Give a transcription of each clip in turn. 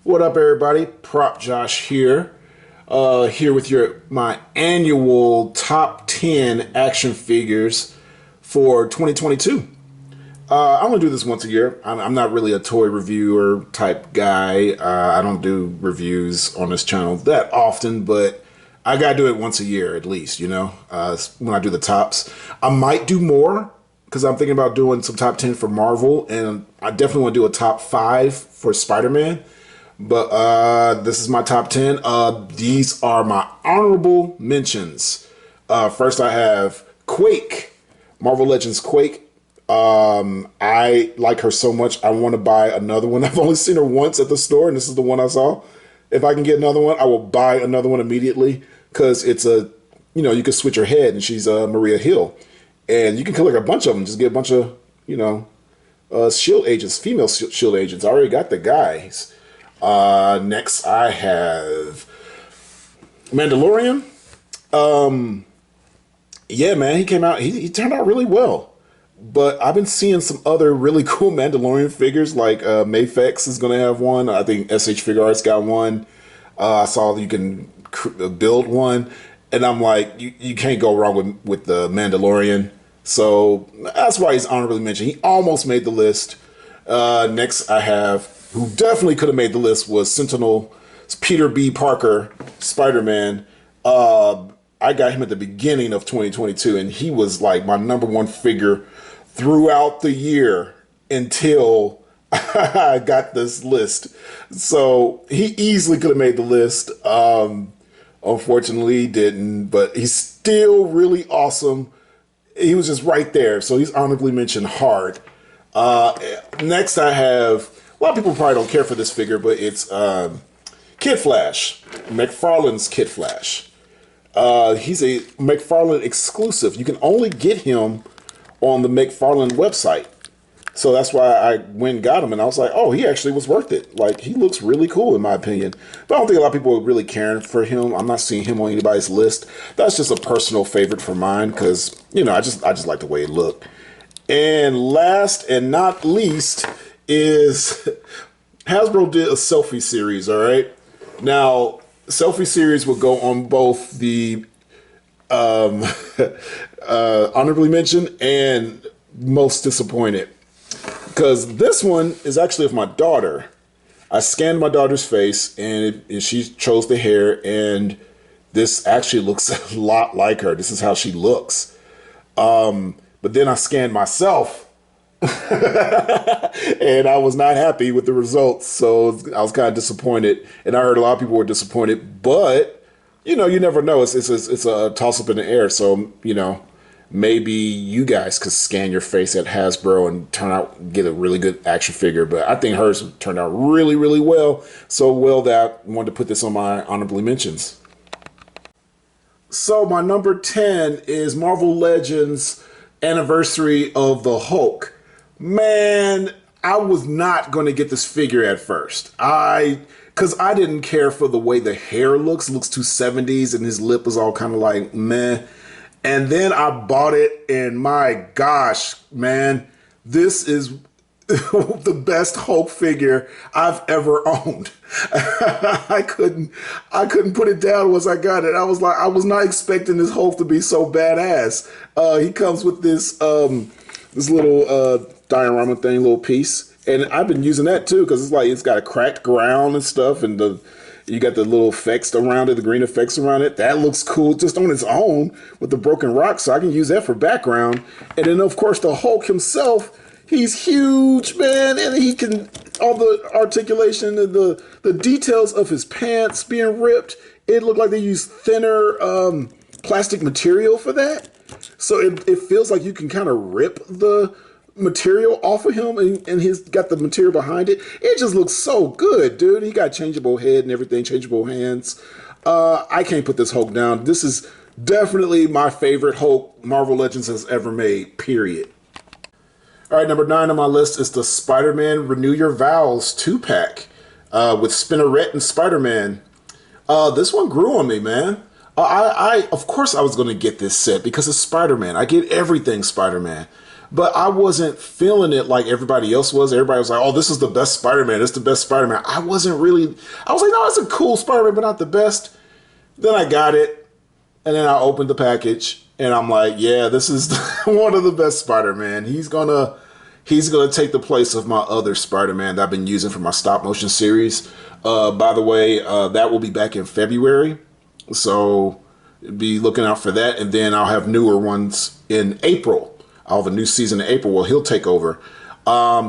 What up, everybody? Prop Josh here. Here with my annual top 10 action figures for 2022. I'm gonna do this once a year. I'm not really a toy reviewer type guy. I don't do reviews on this channel that often, but I gotta do it once a year at least. When I do the tops, I might do more because I'm thinking about doing some top 10 for Marvel, and I definitely want to do a top 5 for Spider-Man. But this is my top 10. These are my honorable mentions. First, I have Quake, Marvel Legends Quake. I like her so much, I want to buy another one. I've only seen her once at the store, and this is the one I saw. If I can get another one, I will buy another one immediately because it's you can switch her head, and she's Maria Hill. And you can collect a bunch of them. Just get a bunch of, shield agents, female shield agents. I already got the guys. Next, I have Mandalorian. Yeah, man, he came out. He turned out really well. But I've been seeing some other really cool Mandalorian figures, like Mayfex is going to have one. I think SH Figure Arts got one. I saw that you can build one. And I'm like, you can't go wrong with the Mandalorian. So that's why he's honorably mentioned. He almost made the list. Next, I have, who definitely could have made the list, was Sentinel. It's Peter B. Parker, Spider-Man. I got him at the beginning of 2022, and he was like my #1 figure throughout the year until I got this list. So he easily could have made the list. Unfortunately, he didn't, but he's still really awesome. He was just right there, so he's honorably mentioned hard. Next, I have, a lot of people probably don't care for this figure, but it's Kid Flash, McFarlane's Kid Flash. He's a McFarlane exclusive. You can only get him on the McFarlane website. So that's why I went and got him, and I was like, oh, he actually was worth it. Like, he looks really cool in my opinion. But I don't think a lot of people are really caring for him. I'm not seeing him on anybody's list. That's just a personal favorite for mine because, I just like the way it looked. And last and not least is Hasbro did a selfie series, all right? Now, selfie series will go on both the honorably mentioned and most disappointed. Because this one is actually of my daughter. I scanned my daughter's face, and she chose the hair, and this actually looks a lot like her. This is how she looks. But then I scanned myself, and I was not happy with the results, so I was kind of disappointed. And I heard a lot of people were disappointed, but, you never know. It's a toss-up in the air, so, maybe you guys could scan your face at Hasbro and get a really good action figure. But I think hers turned out really, really well. So well that I wanted to put this on my honorably mentions. So my number 10 is Marvel Legends Anniversary of the Hulk. Man, I was not going to get this figure at first. Because I didn't care for the way the hair looks. It looks too 70s, and his lip is all kind of like meh. And then I bought it, and my gosh, man, this is the best Hulk figure I've ever owned. I couldn't put it down once I got it. I was like, I was not expecting this Hulk to be so badass. He comes with this little diorama thing, little piece, and I've been using that too because it's got a cracked ground and stuff, and you got the little effects around it, the green effects around it. That looks cool just on its own with the broken rock, so I can use that for background. And then, of course, the Hulk himself, he's huge, man, and he can, all the articulation and the details of his pants being ripped, it looked like they used thinner plastic material for that. So it feels like you can kind of rip the material off of him, and he's got the material behind it. It just looks so good, dude. He got changeable head and everything, changeable hands. I can't put this Hulk down. This is definitely my favorite Hulk Marvel Legends has ever made, period. All right, number 9 on my list is the Spider-Man Renew Your Vows 2-pack with Spinneret and Spider-Man. This one grew on me, man. Of course I was going to get this set because it's Spider-Man. I get everything Spider-Man. but I wasn't feeling it like everybody else was. Everybody was like, "Oh, this is the best Spider-Man. It's the best Spider-Man." I wasn't really. I was like, "No, it's a cool Spider-Man, but not the best." Then I got it, and then I opened the package, and I'm like, "Yeah, this is one of the best Spider-Man. He's gonna take the place of my other Spider-Man that I've been using for my stop motion series." By the way, that will be back in February, so be looking out for that. And then I'll have newer ones in April. I'll have a new season in April where he'll take over.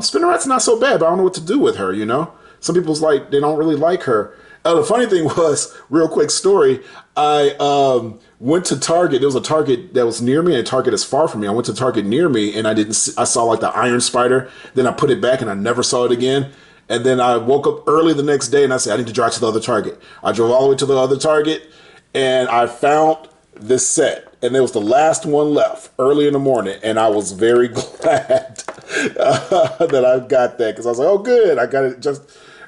Spinnerat's not so bad, but I don't know what to do with her. Some people's like they don't really like her. The funny thing was, real quick story. I went to Target. There was a Target that was near me, and a Target that's far from me. I went to Target near me, and I saw like the Iron Spider. Then I put it back, and I never saw it again. And then I woke up early the next day, and I said I need to drive to the other Target. I drove all the way to the other Target, and I found this set. And there was the last one left early in the morning, and I was very glad that I got that because I was like, "Oh, good, I got it just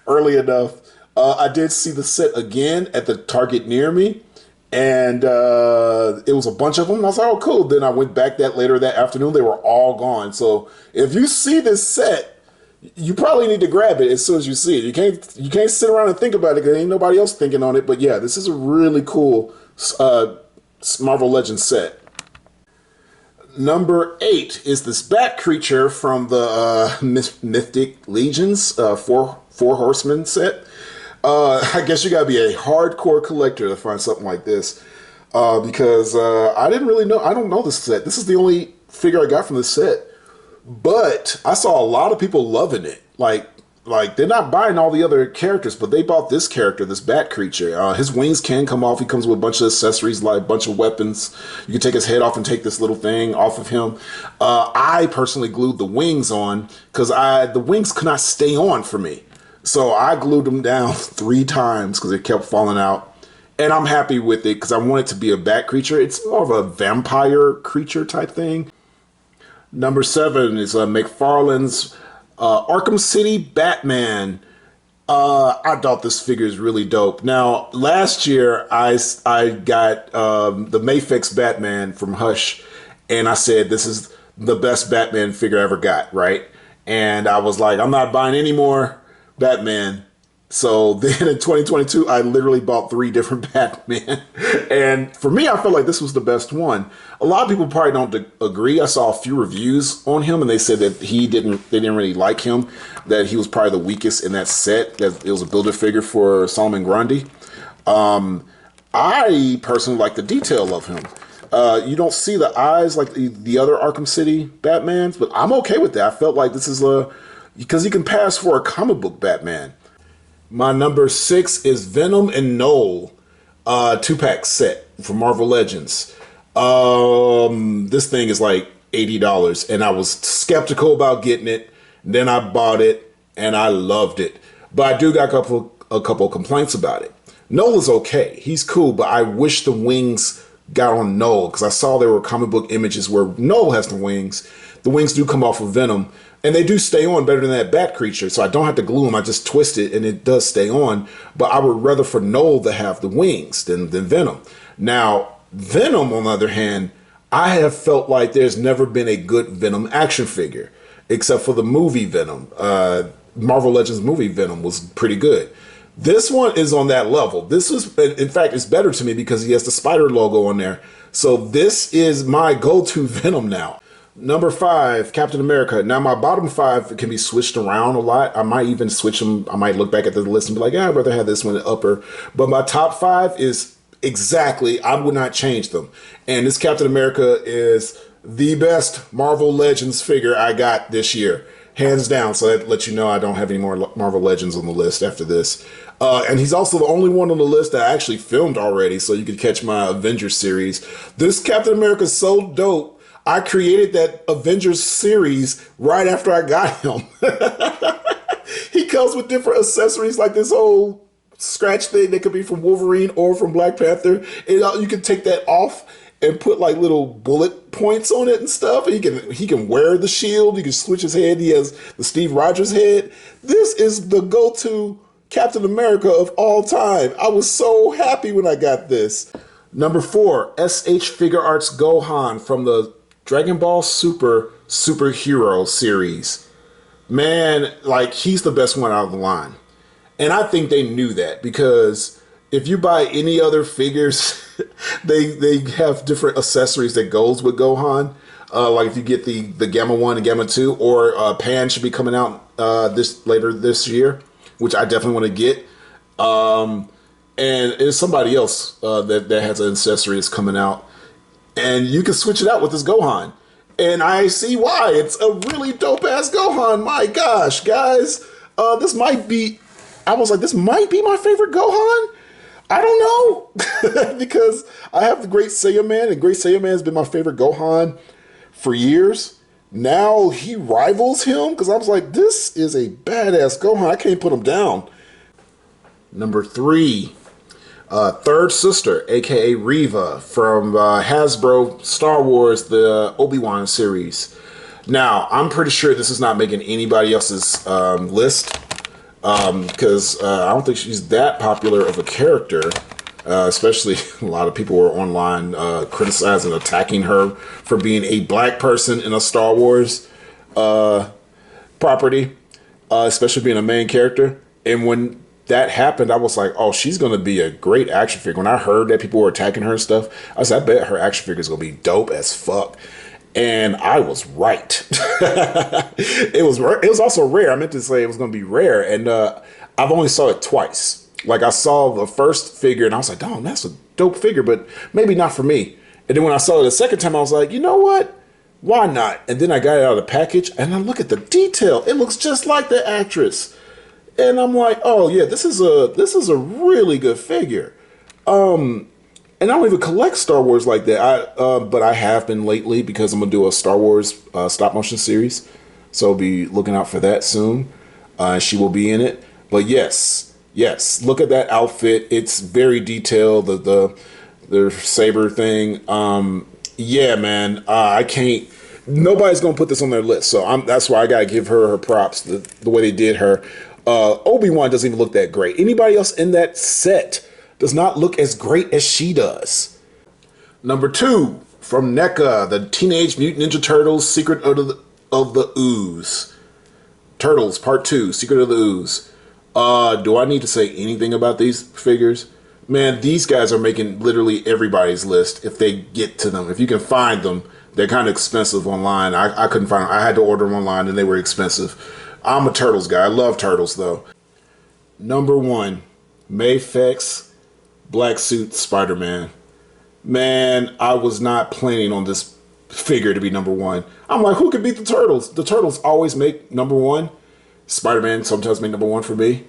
early enough." I did see the set again at the Target near me, and it was a bunch of them. I was like, "Oh, cool." Then I went back later that afternoon. They were all gone. So if you see this set, you probably need to grab it as soon as you see it. You can't sit around and think about it because ain't nobody else thinking on it. But yeah, this is a really cool Marvel Legends set. Number 8 is this bat creature from the Mythic Legions Four Horsemen set. I guess you gotta be a hardcore collector to find something like this because I didn't really know. I don't know this set. This is the only figure I got from the set, but I saw a lot of people loving it. Like they're not buying all the other characters, but they bought this character, this bat creature. His wings can come off. He comes with a bunch of accessories, like a bunch of weapons. You can take his head off and take this little thing off of him. I personally glued the wings on because the wings could not stay on for me. So I glued them down 3 times because it kept falling out. And I'm happy with it because I want it to be a bat creature. It's more of a vampire creature type thing. Number 7 is McFarlane's Arkham City Batman. I thought this figure is really dope. Now, last year I got the Mafex Batman from Hush, and I said this is the best Batman figure I ever got, right? And I was like, I'm not buying any more Batman. So then in 2022, I literally bought 3 different Batman. And for me, I felt like this was the best one. A lot of people probably don't agree. I saw a few reviews on him and they said that they didn't really like him, that he was probably the weakest in that set, that it was a Build-A-Figure for Solomon Grundy. I personally like the detail of him. You don't see the eyes like the other Arkham City Batmans, but I'm okay with that. I felt like this is because he can pass for a comic book Batman. My number 6 is Venom and Knoll 2-pack set from Marvel Legends. This thing is like $80 and I was skeptical about getting it. Then I bought it and I loved it. But I do got a couple complaints about it. Knoll is okay. He's cool, but I wish the wings got on Knoll because I saw there were comic book images where Knoll has the wings. The wings do come off of Venom. And they do stay on better than that bat creature, so I don't have to glue them. I just twist it, and it does stay on. But I would rather for Knoll to have the wings than Venom. Now, Venom, on the other hand, I have felt like there's never been a good Venom action figure, except for the movie Venom. Marvel Legends movie Venom was pretty good. This one is on that level. This is, in fact, it's better to me because he has the spider logo on there. So this is my go-to Venom now. Number 5, Captain America. Now, my bottom 5 can be switched around a lot. I might even switch them. I might look back at the list and be like, yeah, I'd rather have this one upper. But my top 5 is exactly, I would not change them. And this Captain America is the best Marvel Legends figure I got this year. Hands down. So that lets you know I don't have any more Marvel Legends on the list after this. And he's also the only one on the list that I actually filmed already. So you could catch my Avengers series. This Captain America is so dope. I created that Avengers series right after I got him. He comes with different accessories like this whole scratch thing that could be from Wolverine or from Black Panther. And you can take that off and put like little bullet points on it and stuff. And he can wear the shield. He can switch his head. He has the Steve Rogers head. This is the go-to Captain America of all time. I was so happy when I got this. Number 4, SH Figure Arts Gohan from the Dragon Ball Super superhero series, man, like he's the best one out of the line. And I think they knew that because if you buy any other figures, they have different accessories that goes with Gohan. Like if you get the Gamma 1 and Gamma 2, or Pan should be coming out later this year, which I definitely want to get. And it's somebody else that has an accessory that's coming out. And you can switch it out with this Gohan. And I see why. It's a really dope-ass Gohan. My gosh, guys. This might be... I was like, this might be my favorite Gohan? I don't know. Because I have the Great Saiyaman, and Great Saiyaman has been my favorite Gohan for years. Now he rivals him, because I was like, this is a badass Gohan. I can't put him down. Number 3. Third Sister, aka Reva, from Hasbro Star Wars, the ObiWan series. Now, I'm pretty sure this is not making anybody else's list, because I don't think she's that popular of a character, especially a lot of people were online criticizing, attacking her for being a black person in a Star Wars property, especially being a main character. And when that happened, I was like, oh, she's going to be a great action figure. When I heard that people were attacking her and stuff, I said, I bet her action figure is going to be dope as fuck. And I was right. It was also rare. I meant to say it was going to be rare. And I've only saw it twice. Like I saw the first figure and I was like, oh, that's a dope figure, but maybe not for me. And then when I saw it the second time, I was like, you know what? Why not? And then I got it out of the package and I look at the detail. It looks just like the actress. And I'm like, oh yeah, this is a really good figure. And I don't even collect Star Wars like that. But I have been lately because I'm gonna do a Star Wars stop motion series, so I'll be looking out for that soon. She will be in it. But yes, look at that outfit. It's very detailed. The saber thing. Yeah, man. I can't. Nobody's gonna put this on their list, so that's why I gotta give her props. The way they did her. Obi-Wan doesn't even look that great. Anybody else in that set does not look as great as she does. Number 2, from NECA, the Teenage Mutant Ninja Turtles, Secret of the Ooze. Turtles, Part 2, Secret of the Ooze. Do I need to say anything about these figures? Man, these guys are making literally everybody's list if they get to them. If you can find them, they're kind of expensive online. I couldn't find them. I had to order them online and they were expensive. I'm a Turtles guy. I love Turtles, though. Number 1, Mayfex Black Suit Spider-Man. Man, I was not planning on this figure to be number 1. I'm like, who could beat the Turtles? The Turtles always make number 1. Spider-Man sometimes make number 1 for me.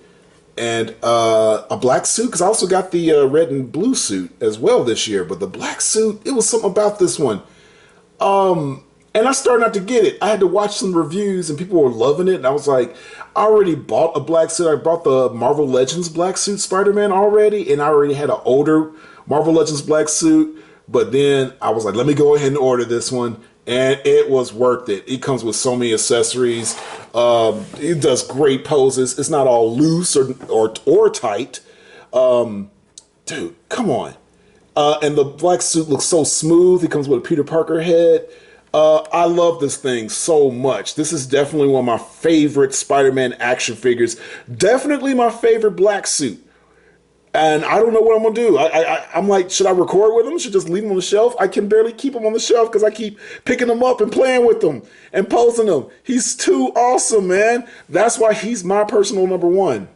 And a black suit, because I also got the red and blue suit as well this year. But the black suit, it was something about this one. And I started not to get it. I had to watch some reviews and people were loving it. And I was like, I already bought a black suit. I bought the Marvel Legends black suit Spider-Man already. And I already had an older Marvel Legends black suit. But then I was like, let me go ahead and order this one. And it was worth it. It comes with so many accessories. It does great poses. It's not all loose or tight. Dude, come on. And the black suit looks so smooth. It comes with a Peter Parker head. I love this thing so much. This is definitely one of my favorite Spider-Man action figures. Definitely my favorite black suit. And I don't know what I'm going to do. I'm like, should I record with them? Should I just leave them on the shelf? I can barely keep them on the shelf because I keep picking them up and playing with them and posing them. He's too awesome, man. That's why he's my personal number 1.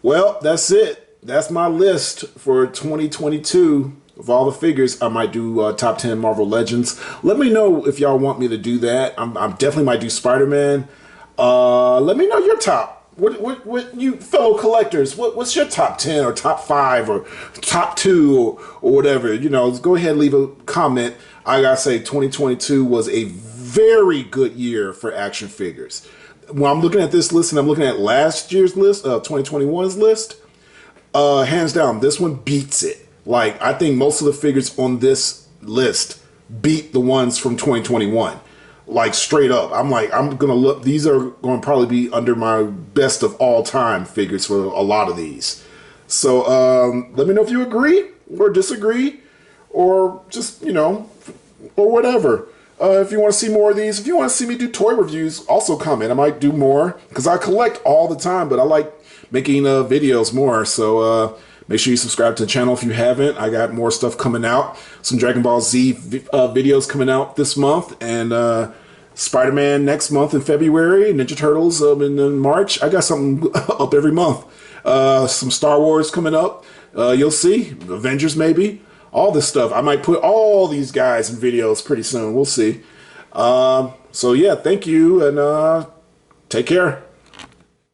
Well, that's it. That's my list for 2022. Of all the figures, I might do top 10 Marvel Legends. Let me know if y'all want me to do that. I'm definitely might do Spider-Man. Let me know your top. What you fellow collectors? What's your top 10 or top 5 or top 2 or whatever? You know, go ahead and leave a comment. I gotta say, 2022 was a very good year for action figures. When I'm looking at this list and I'm looking at last year's list, 2021's list, hands down, this one beats it. Like, I think most of the figures on this list beat the ones from 2021. Like, straight up. I'm like, I'm going to look. These are going to probably be under my best of all time figures for a lot of these. So, let me know if you agree or disagree or just, you know, or whatever. If you want to see more of these, if you want to see me do toy reviews, also comment. I might do more because I collect all the time, but I like making videos more. So make sure you subscribe to the channel if you haven't. I got more stuff coming out. Some Dragon Ball Z videos coming out this month, and SpiderMan next month in February, Ninja Turtles in March. I got something up every month. Some Star Wars coming up. You'll see. Avengers maybe. All this stuff. I might put all these guys in videos pretty soon. We'll see. So yeah, thank you, and take care.